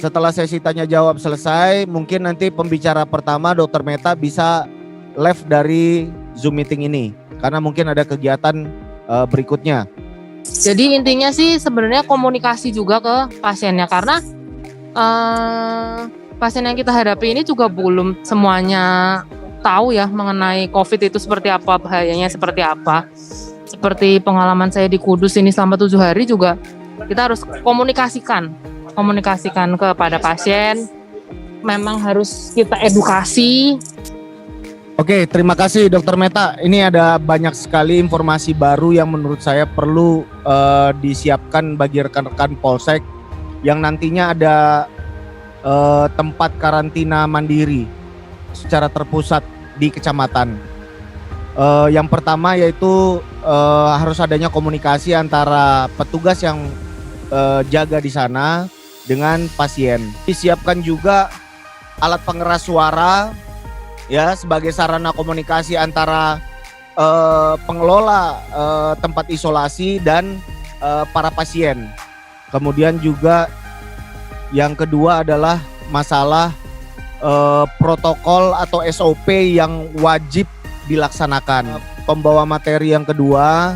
Setelah sesi tanya jawab selesai, mungkin nanti pembicara pertama Dr. Meta bisa live dari Zoom meeting ini karena mungkin ada kegiatan berikutnya. Jadi intinya sih sebenarnya komunikasi juga ke pasiennya karena pasien yang kita hadapi ini juga belum semuanya tahu ya mengenai COVID itu seperti apa, bahayanya seperti apa. Seperti pengalaman saya di Kudus ini selama 7 hari juga kita harus komunikasikan kepada pasien. Memang harus kita edukasi. Oke, terima kasih Dr. Meta. Ini ada banyak sekali informasi baru yang menurut saya perlu disiapkan bagi rekan-rekan Polsek yang nantinya ada tempat karantina mandiri secara terpusat di kecamatan. Yang pertama yaitu harus adanya komunikasi antara petugas yang jaga di sana dengan pasien. Disiapkan juga alat pengeras suara ya sebagai sarana komunikasi antara pengelola tempat isolasi dan para pasien. Kemudian juga yang kedua adalah masalah protokol atau SOP yang wajib dilaksanakan. Pembawa materi yang kedua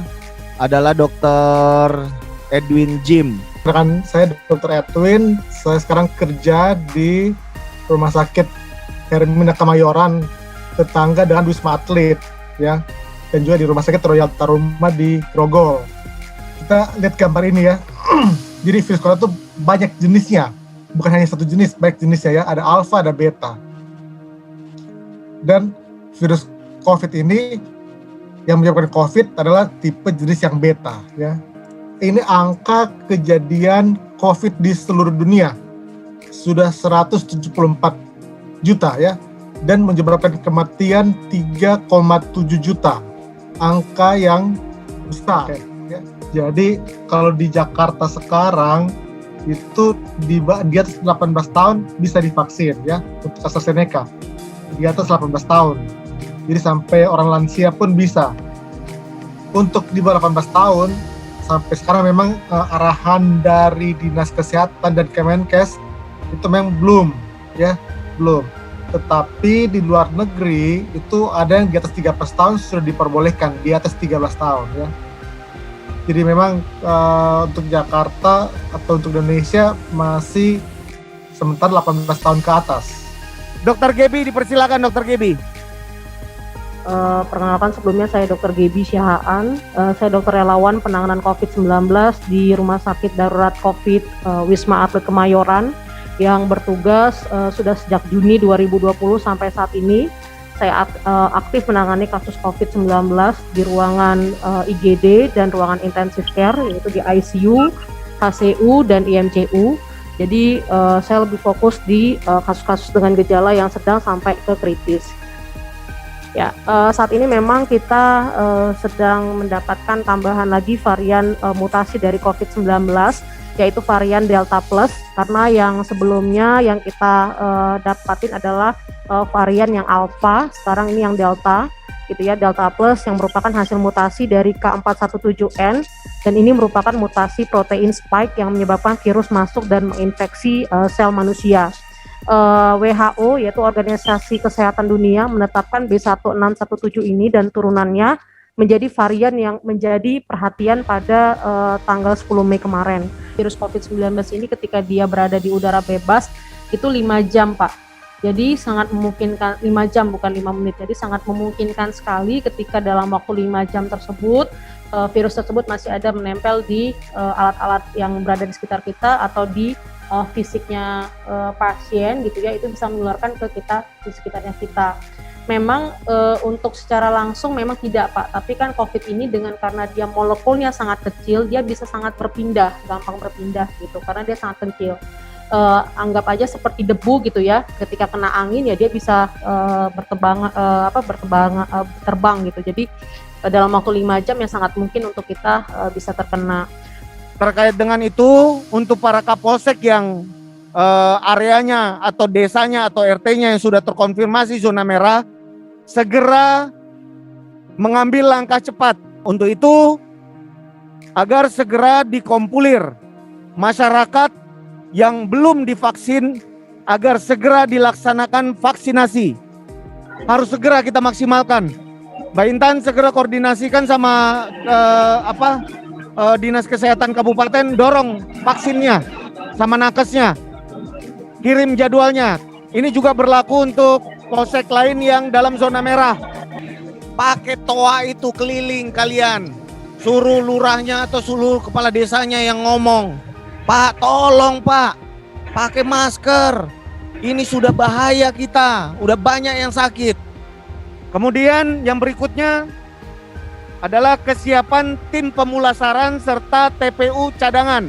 adalah Dr. Edwin Jim. Rekan saya Dr. Edwin, saya sekarang kerja di Rumah Sakit Hermina Kemayoran, tetangga dengan Wisma Atlet, ya, dan juga di Rumah Sakit Royal Taruma di Grogol. Kita lihat gambar ini ya. Jadi virus corona itu banyak jenisnya, bukan hanya satu jenis, banyak jenisnya ya. Ada alfa, ada beta. Dan virus COVID ini yang menyebabkan COVID adalah tipe jenis yang beta, ya. Ini angka kejadian COVID di seluruh dunia sudah 174 juta ya, dan menyebabkan kematian 3,7 juta, angka yang besar ya. Jadi kalau di Jakarta sekarang itu di atas 18 tahun bisa divaksin ya untuk AstraZeneca, di atas 18 tahun, jadi sampai orang lansia pun bisa. Untuk di bawah 18 tahun sampai sekarang memang arahan dari Dinas Kesehatan dan Kemenkes itu memang belum. Tetapi di luar negeri itu ada yang di atas 13 tahun sudah diperbolehkan, di atas 13 tahun ya. Jadi memang untuk Jakarta atau untuk Indonesia masih sementara 18 tahun ke atas. Dr. Gebi, dipersilakan Dr. Gebi. Perkenalkan, sebelumnya saya Dr. Gebi Syahaan, saya dokter relawan penanganan COVID-19 di Rumah Sakit Darurat COVID Wisma Atlet Kemayoran yang bertugas sudah sejak Juni 2020 sampai saat ini. Saya aktif menangani kasus COVID-19 di ruangan IGD dan ruangan intensive care, yaitu di ICU, HCU, dan IMCU. Jadi saya lebih fokus di kasus-kasus dengan gejala yang sedang sampai ke kritis. Ya, saat ini memang kita sedang mendapatkan tambahan lagi varian mutasi dari COVID-19, yaitu varian Delta Plus, karena yang sebelumnya yang kita dapatin adalah varian yang Alpha, sekarang ini yang Delta, gitu ya, Delta Plus yang merupakan hasil mutasi dari K417N, dan ini merupakan mutasi protein spike yang menyebabkan virus masuk dan menginfeksi sel manusia. WHO yaitu Organisasi Kesehatan Dunia menetapkan B1617 ini dan turunannya menjadi varian yang menjadi perhatian pada tanggal 10 Mei kemarin. Virus COVID-19 ini ketika dia berada di udara bebas itu 5 jam Pak. Jadi sangat memungkinkan, 5 jam bukan 5 menit, jadi sangat memungkinkan sekali ketika dalam waktu 5 jam tersebut virus tersebut masih ada menempel di alat-alat yang berada di sekitar kita atau di fisiknya pasien gitu ya, itu bisa menularkan ke kita di sekitarnya kita. Memang untuk secara langsung memang tidak Pak, tapi kan COVID ini dengan karena dia molekulnya sangat kecil, dia bisa sangat berpindah, gampang berpindah gitu, karena dia sangat kecil. Anggap aja seperti debu gitu ya, ketika kena angin ya dia bisa terbang gitu. Jadi dalam waktu 5 jam ya sangat mungkin untuk kita bisa terkena. Terkait dengan itu, untuk para Kapolsek yang areanya atau desanya atau RT-nya yang sudah terkonfirmasi zona merah, segera mengambil langkah cepat. Untuk itu, agar segera dikompulir masyarakat yang belum divaksin agar segera dilaksanakan vaksinasi. Harus segera kita maksimalkan. Mbak Intan segera koordinasikan sama Dinas Kesehatan Kabupaten, dorong vaksinnya sama nakesnya. Kirim jadwalnya. Ini juga berlaku untuk polsek lain yang dalam zona merah. Pakai toa itu keliling kalian. Suruh lurahnya atau suruh kepala desanya yang ngomong. Pak, tolong Pak, pakai masker. Ini sudah bahaya kita, udah banyak yang sakit. Kemudian yang berikutnya adalah kesiapan tim pemulasaran serta TPU cadangan.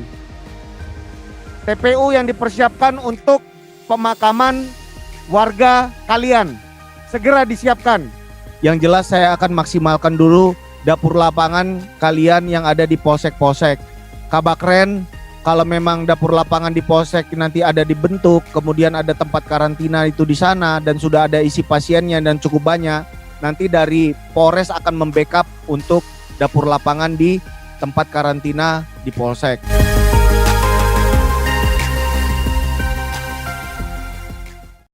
TPU yang dipersiapkan untuk pemakaman warga kalian. Segera disiapkan. Yang jelas saya akan maksimalkan dulu dapur lapangan kalian yang ada di polsek-polsek. Kabakren, kalau memang dapur lapangan di polsek nanti ada dibentuk, kemudian ada tempat karantina itu di sana dan sudah ada isi pasiennya dan cukup banyak, nanti dari Polres akan membackup untuk dapur lapangan di tempat karantina di polsek.